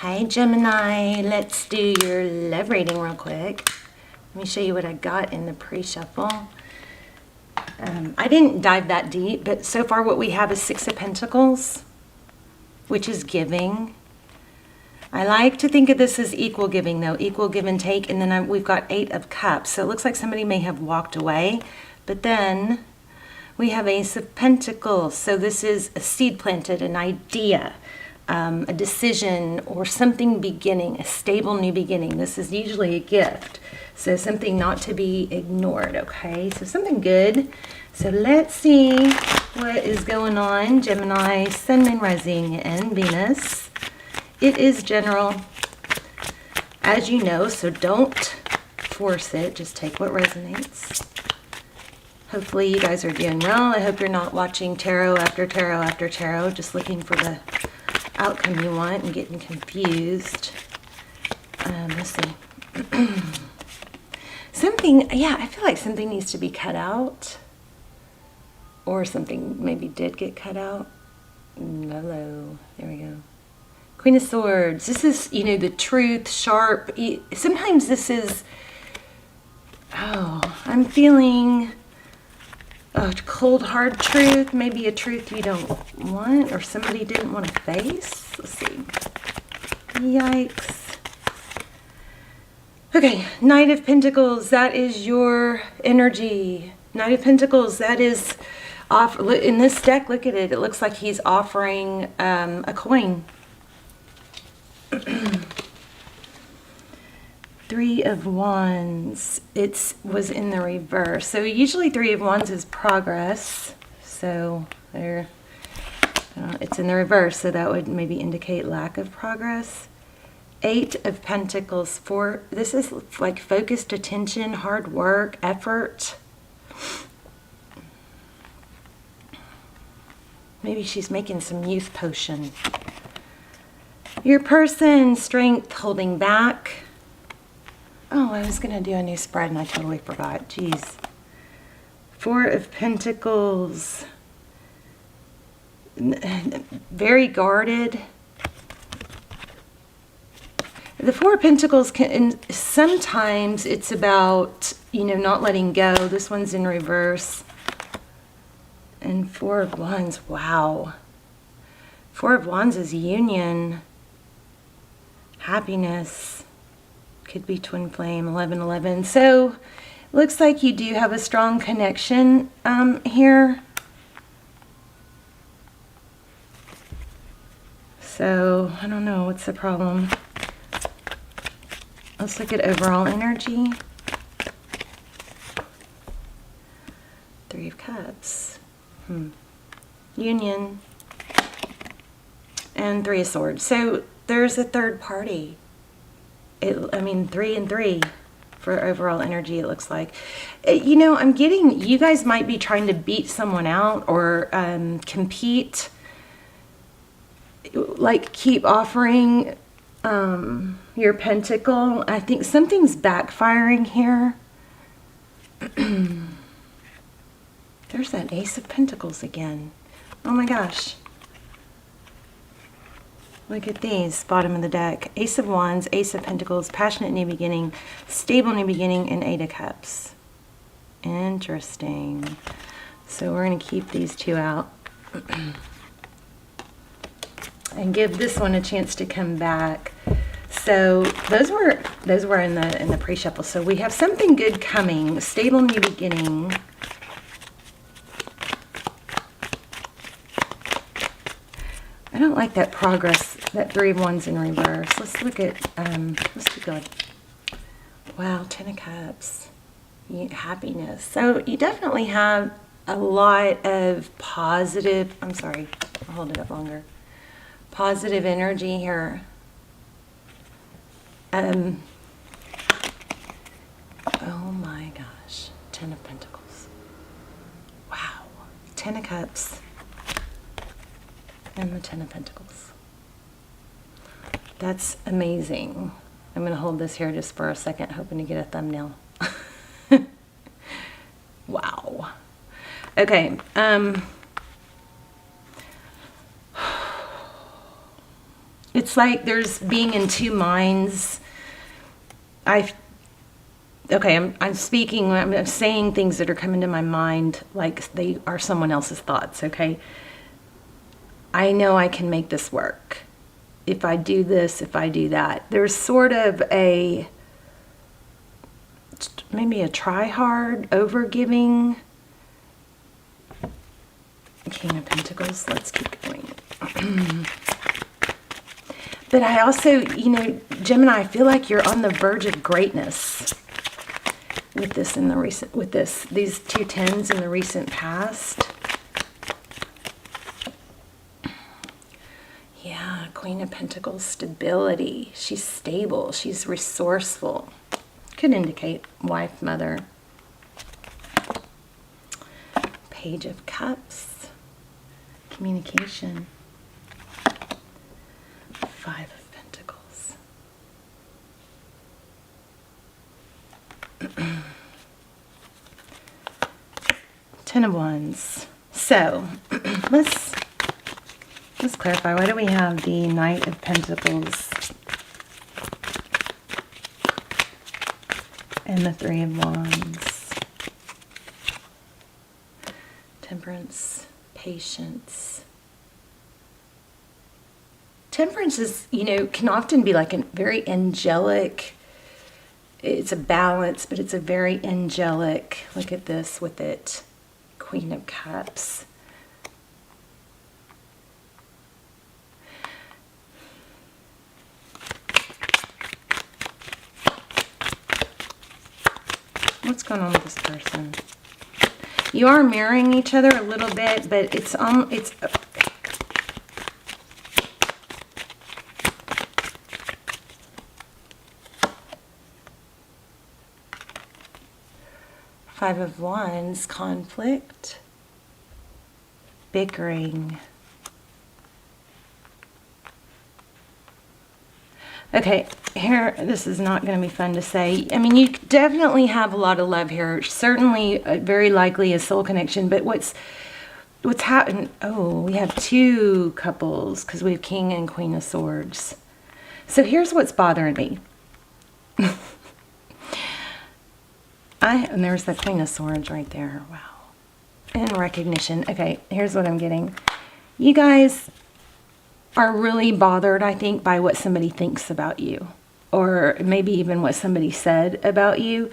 Hi Gemini, let's do your love reading real quick. Let me show you what I got in the pre-shuffle. I didn't dive that deep, but so far what we have is Six of Pentacles, which is giving. I like to think of this as equal giving though, equal give and take, and then we've got Eight of Cups. So it looks like somebody may have walked away, but then we have Ace of Pentacles. So this is a seed planted, an idea, a decision, or something beginning, a stable new beginning. This is usually a gift. So something not to be ignored, okay? So something good. So let's see what is going on. Gemini, Sun, Moon, Rising, and Venus. It is general, as you know, so don't force it. Just take what resonates. Hopefully you guys are doing well. I hope you're not watching tarot after tarot after tarot, just looking for the outcome you want and getting confused. Let's see. Something, yeah, I feel like something needs to be cut out. Or something maybe did get cut out. Hello. There we go. Queen of Swords. This is, you know, the truth, sharp. Sometimes this is, I'm feeling a cold, hard truth. Maybe a truth you don't want or somebody didn't want to face. Let's see. Yikes. Okay, Knight of Pentacles. That is your energy. Knight of Pentacles. That is off. In this deck, look at it. It looks like he's offering a coin. Three of Wands. It was in the reverse. So usually Three of Wands is progress. So there, it's in the reverse. So that would maybe indicate lack of progress. Eight of Pentacles. This is like focused attention, hard work, effort. Maybe she's making some youth potion. Your person, strength, holding back. Oh, I was going to do a new spread and I totally forgot. Jeez. Four of Pentacles. Very guarded. The Four of Pentacles can, sometimes it's about, you know, not letting go. This one's in reverse. And Four of Wands, wow. Four of Wands is union. Happiness. Could be twin flame, 1111. So looks like you do have a strong connection here. So I don't know, what's the problem? Let's look at overall energy. Three of Cups. Union. And Three of Swords. So there's a third party. I mean, 3 and 3 for overall energy, it looks like. You know, I'm getting, you guys might be trying to beat someone out or compete. Like, keep offering your pentacle. I think something's backfiring here. There's that Ace of Pentacles again. Oh my gosh. Look at these, bottom of the deck. Ace of Wands, Ace of Pentacles, passionate new beginning, stable new beginning, and Eight of Cups. Interesting. So we're going to keep these two out. And give this one a chance to come back. So those were in the pre-shuffle. So we have something good coming, stable new beginning. I don't like that progress, that Three of Wands in reverse. Let's look at, let's keep going. Wow, Ten of Cups. Happiness. So you definitely have a lot of positive, I'm sorry, I'll hold it up longer. Positive energy here. Oh my gosh. Ten of Pentacles. Wow. Ten of Cups. And the Ten of Pentacles. That's amazing. I'm going to hold this here just for a second, hoping to get a thumbnail. Wow. Okay. it's like there's being in two minds. I'm speaking, I'm saying things that are coming to my mind like they are someone else's thoughts, okay? I know I can make this work. If I do this, if I do that. There's sort of maybe a try hard, over giving. King of Pentacles, let's keep going. But I also, Gemini, I feel like you're on the verge of greatness with this in the recent, these two tens in the recent past. Yeah, Queen of Pentacles, stability. She's stable. She's resourceful. Could indicate wife, mother. Page of Cups. Communication. 5 of Pentacles. Ten of Wands. So, let's clarify. Why do we have the Knight of Pentacles and the Three of Wands? Temperance, patience. Temperance is, can often be like a very angelic, it's a balance, but it's a very angelic, look at this with it, Queen of Cups. What's going on with this person? You are mirroring each other a little bit, but it's Five of Wands, conflict, bickering. Okay, here, this is not going to be fun to say. I mean, you definitely have a lot of love here. Certainly, very likely a soul connection. But what's happened? Oh, we have two couples because we have King and Queen of Swords. So here's what's bothering me. And there's the Queen of Swords right there. Wow. And recognition. Okay, here's what I'm getting. You guys are really bothered, I think, by what somebody thinks about you. Or maybe even what somebody said about you.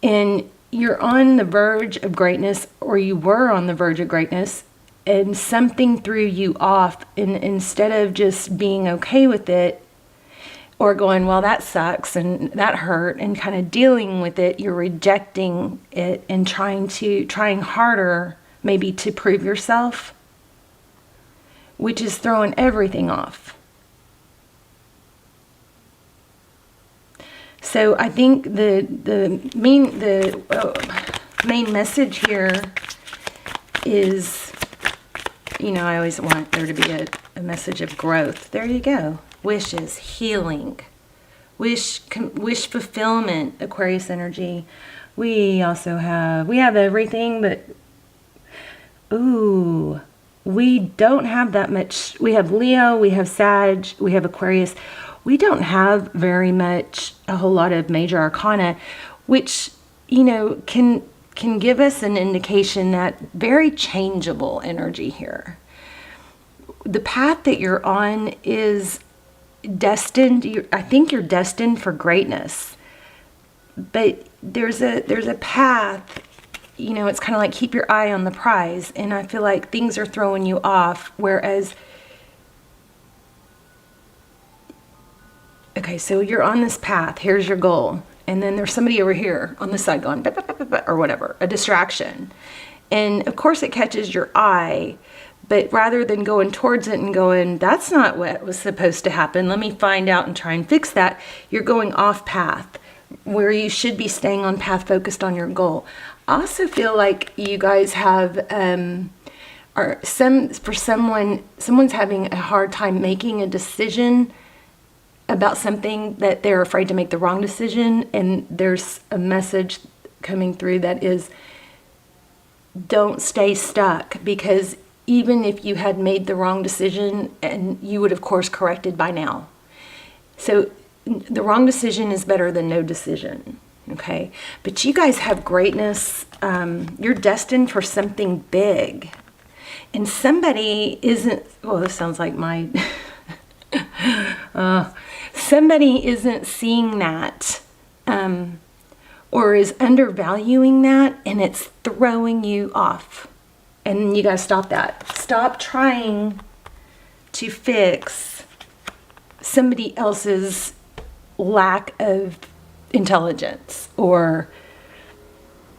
And you're on the verge of greatness, or you were on the verge of greatness, and something threw you off. And instead of just being okay with it, or going, well, that sucks and that hurt, and kind of dealing with it, you're rejecting it and trying harder maybe to prove yourself, which is throwing everything off. So I think the main message here is, I always want there to be a message of growth. There you go. Wishes, healing, wish fulfillment, Aquarius energy. We have everything, but we don't have that much. We have Leo, we have Sag, we have Aquarius. We don't have a whole lot of major arcana, which, can give us an indication that very changeable energy here. The path that you're on is destined. I think you're destined for greatness, but there's a path. It's kind of like keep your eye on the prize, and I feel like things are throwing you off. Whereas, okay, so you're on this path. Here's your goal, and then there's somebody over here on the side going, or whatever, a distraction, and of course it catches your eye. But rather than going towards it and going, that's not what was supposed to happen, let me find out and try and fix that, you're going off path, where you should be staying on path, focused on your goal. I also feel like you guys have, someone's having a hard time making a decision about something that they're afraid to make the wrong decision, and there's a message coming through that is, don't stay stuck, because even if you had made the wrong decision, and you would have course corrected by now. So the wrong decision is better than no decision, okay? But you guys have greatness. You're destined for something big. And somebody isn't, well, this sounds like my, somebody isn't seeing that, or is undervaluing that, and it's throwing you off. And you got to stop that. Stop trying to fix somebody else's lack of intelligence or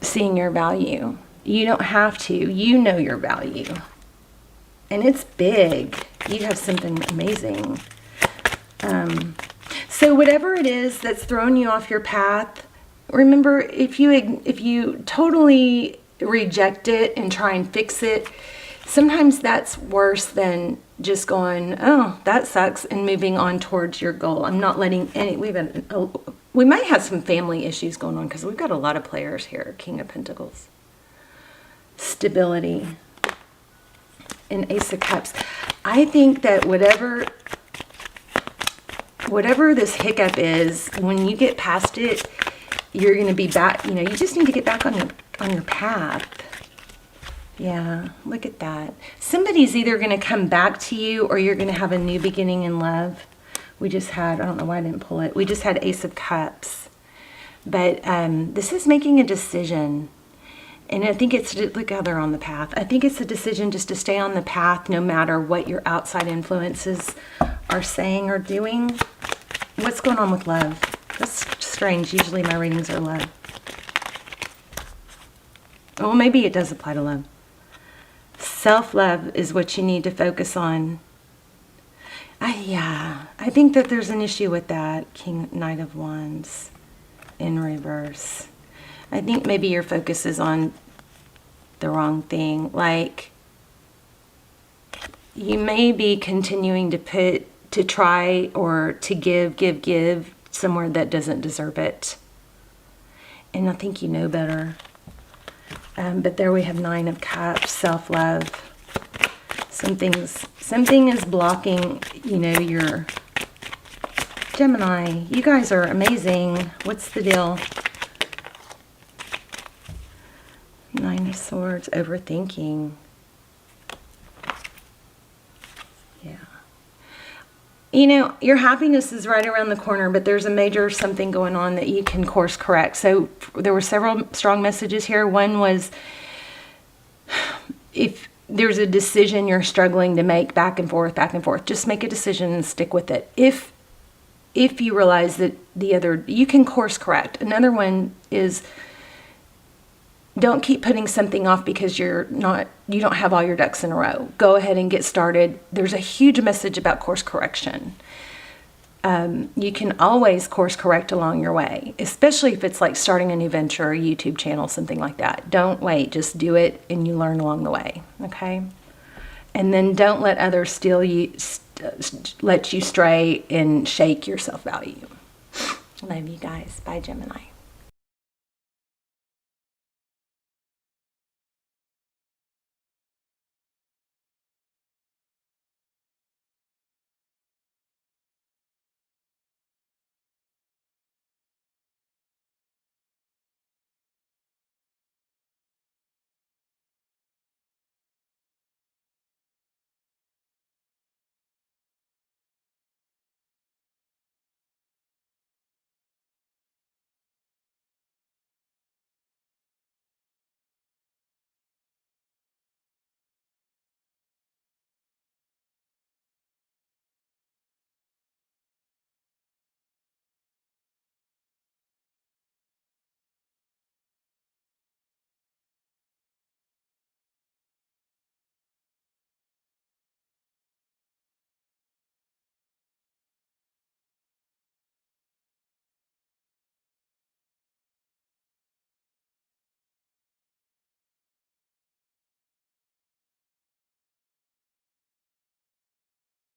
seeing your value. You don't have to. You know your value. And it's big. You have something amazing. So whatever it is that's throwing you off your path, remember, if you totally reject it and try and fix it, sometimes that's worse than just going, oh, that sucks, and moving on towards your goal. I'm not letting any, we might have some family issues going on because we've got a lot of players here. King of Pentacles. Stability. And Ace of Cups. I think that whatever this hiccup is, when you get past it, you're going to be back, you just need to get back on your path. Yeah, look at that. Somebody's either going to come back to you or you're going to have a new beginning in love. We just had, I don't know why I didn't pull it. We just had Ace of Cups. But this is making a decision. And I think it's, look how they're on the path. I think it's a decision just to stay on the path no matter what your outside influences are saying or doing. What's going on with love? That's strange. Usually my readings are love. Well, maybe it does apply to love. Self-love is what you need to focus on. I think that there's an issue with that. Knight of Wands in reverse. I think maybe your focus is on the wrong thing. Like, you may be continuing to try or to give somewhere that doesn't deserve it. And I think you know better. But there we have 9 of Cups, self-love. Something is blocking, your Gemini. You guys are amazing. What's the deal? 9 of Swords, overthinking. Yeah. Your happiness is right around the corner, but there's a major something going on that you can course correct. So there were several strong messages here. One was, if there's a decision you're struggling to make back and forth, just make a decision and stick with it. If you realize that you can course correct. Another one is, don't keep putting something off because you don't have all your ducks in a row. Go ahead and get started. There's a huge message about course correction. You can always course correct along your way, especially if it's like starting a new venture, a YouTube channel, something like that. Don't wait, just do it and you learn along the way, okay? And then don't let others let you stray and shake your self-value. Love you guys. Bye, Gemini.